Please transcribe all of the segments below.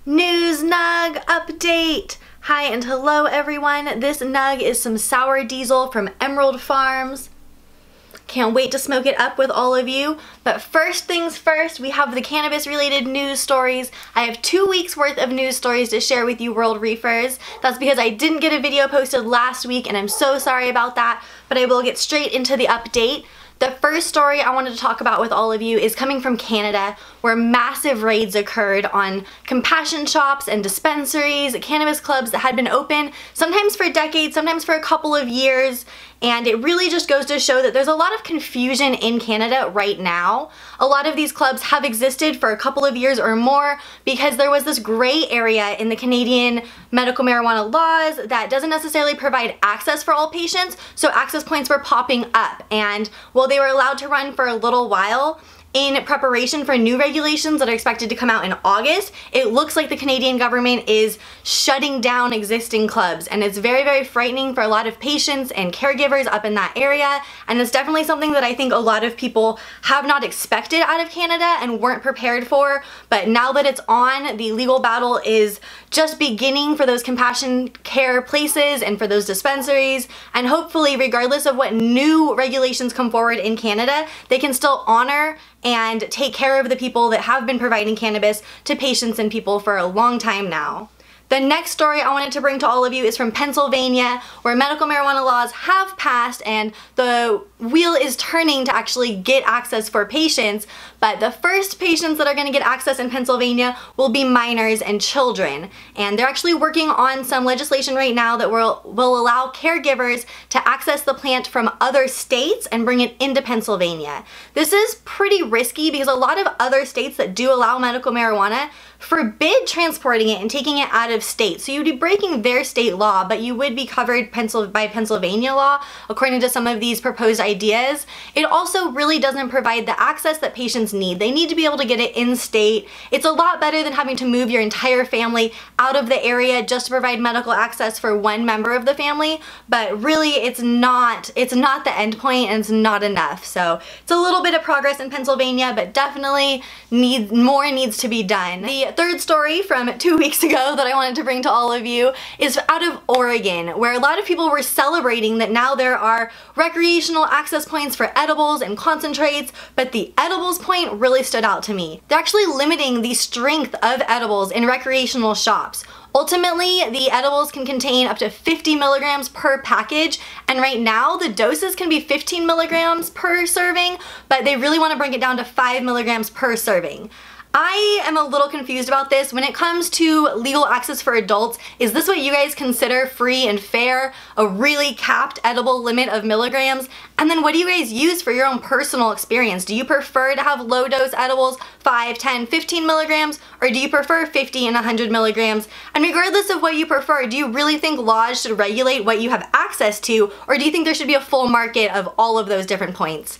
NewsNug update! Hi and hello everyone. This nug is some sour diesel from Emerald Farms. Can't wait to smoke it up with all of you. But first things first, we have the cannabis related news stories. I have 2 weeks worth of news stories to share with you world reefers. That's because I didn't get a video posted last week and I'm so sorry about that, but I will get straight into the update. The first story I wanted to talk about with all of you is coming from Canada, where massive raids occurred on compassion shops and dispensaries, cannabis clubs that had been open, sometimes for decades, sometimes for a couple of years, and it really just goes to show that there's a lot of confusion in Canada right now. A lot of these clubs have existed for a couple of years or more because there was this gray area in the Canadian medical marijuana laws that doesn't necessarily provide access for all patients, so access points were popping up, and while they were allowed to run for a little while, in preparation for new regulations that are expected to come out in August, it looks like the Canadian government is shutting down existing clubs, and it's very, very frightening for a lot of patients and caregivers up in that area, and it's definitely something that I think a lot of people have not expected out of Canada and weren't prepared for, but now that it's on, the legal battle is just beginning for those compassion care places and for those dispensaries, and hopefully, regardless of what new regulations come forward in Canada, they can still honor and take care of the people that have been providing cannabis to patients and people for a long time now. The next story I wanted to bring to all of you is from Pennsylvania, where medical marijuana laws have passed and the wheel is turning to actually get access for patients, but the first patients that are going to get access in Pennsylvania will be minors and children. And they're actually working on some legislation right now that will allow caregivers to access the plant from other states and bring it into Pennsylvania. This is pretty risky because a lot of other states that do allow medical marijuana forbid transporting it and taking it out of state. So you'd be breaking their state law, but you would be covered by Pennsylvania law, according to some of these proposed ideas. It also really doesn't provide the access that patients need. They need to be able to get it in state. It's a lot better than having to move your entire family out of the area just to provide medical access for one member of the family, but really it's not the end point and it's not enough. So it's a little bit of progress in Pennsylvania, but definitely more needs to be done. The third story from 2 weeks ago that I wanted to bring to all of you is out of Oregon, where a lot of people were celebrating that now there are recreational access points for edibles and concentrates, but the edibles point really stood out to me. They're actually limiting the strength of edibles in recreational shops. Ultimately, the edibles can contain up to 50 milligrams per package, and right now the doses can be 15 milligrams per serving, but they really want to bring it down to 5 milligrams per serving. I am a little confused about this. When it comes to legal access for adults, is this what you guys consider free and fair? A really capped edible limit of milligrams? And then what do you guys use for your own personal experience? Do you prefer to have low dose edibles, 5, 10, 15 milligrams? Or do you prefer 50 and 100 milligrams? And regardless of what you prefer, do you really think laws should regulate what you have access to? Or do you think there should be a full market of all of those different points?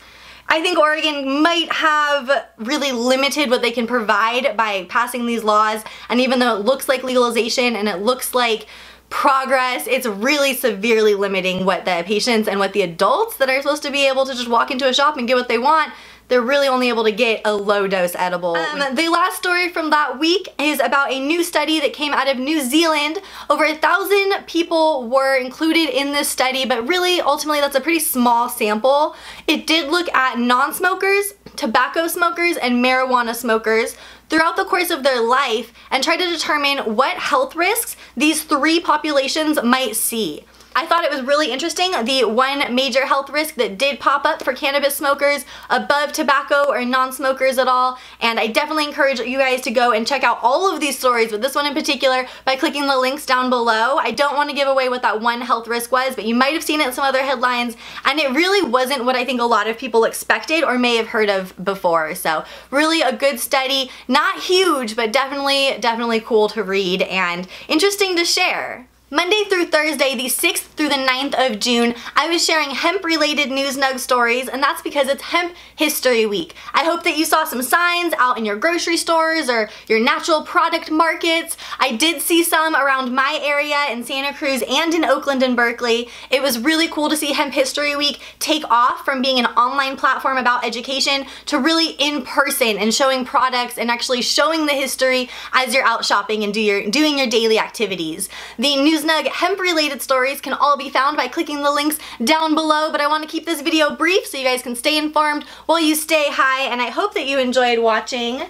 I think Oregon might have really limited what they can provide by passing these laws, and even though it looks like legalization and it looks like progress, it's really severely limiting what the patients and what the adults that are supposed to be able to just walk into a shop and get what they want, they're really only able to get a low dose edible. The last story from that week is about a new study that came out of New Zealand. Over 1,000 people were included in this study, but really ultimately that's a pretty small sample. It did look at non-smokers, tobacco smokers, and marijuana smokers throughout the course of their life and try to determine what health risks these three populations might see. I thought it was really interesting. The one major health risk that did pop up for cannabis smokers above tobacco or non-smokers at all, and I definitely encourage you guys to go and check out all of these stories, but this one in particular by clicking the links down below. I don't want to give away what that one health risk was, but you might have seen it in some other headlines, and it really wasn't what I think a lot of people expected or may have heard of before. So really a good study, not huge, but definitely cool to read and interesting to share. Monday through Thursday, the 6th through the 9th of June, I was sharing hemp-related NewsNug stories, and that's because it's Hemp History Week. I hope that you saw some signs out in your grocery stores or your natural product markets. I did see some around my area in Santa Cruz and in Oakland and Berkeley. It was really cool to see Hemp History Week take off from being an online platform about education to really in person and showing products and actually showing the history as you're out shopping and doing your daily activities. The NewsNug hemp-related stories can all be found by clicking the links down below, but I want to keep this video brief so you guys can stay informed while you stay high, and I hope that you enjoyed watching.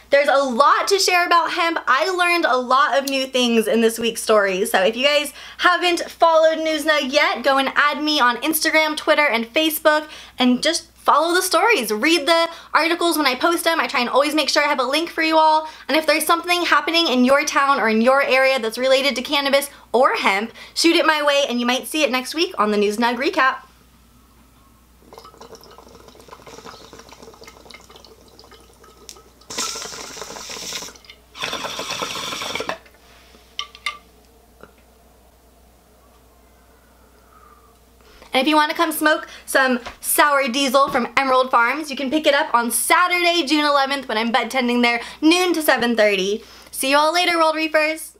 There's a lot to share about hemp. I learned a lot of new things in this week's stories, so if you guys haven't followed NewsNug yet, go and add me on Instagram, Twitter, and Facebook, and just follow the stories. Read the articles when I post them. I try and always make sure I have a link for you all. And if there's something happening in your town or in your area that's related to cannabis or hemp, shoot it my way and you might see it next week on the NewsNug Recap. And if you want to come smoke some sour diesel from Emerald Farms, you can pick it up on Saturday, June 11th when I'm bud tending there, noon to 7:30. See you all later, World Reefers!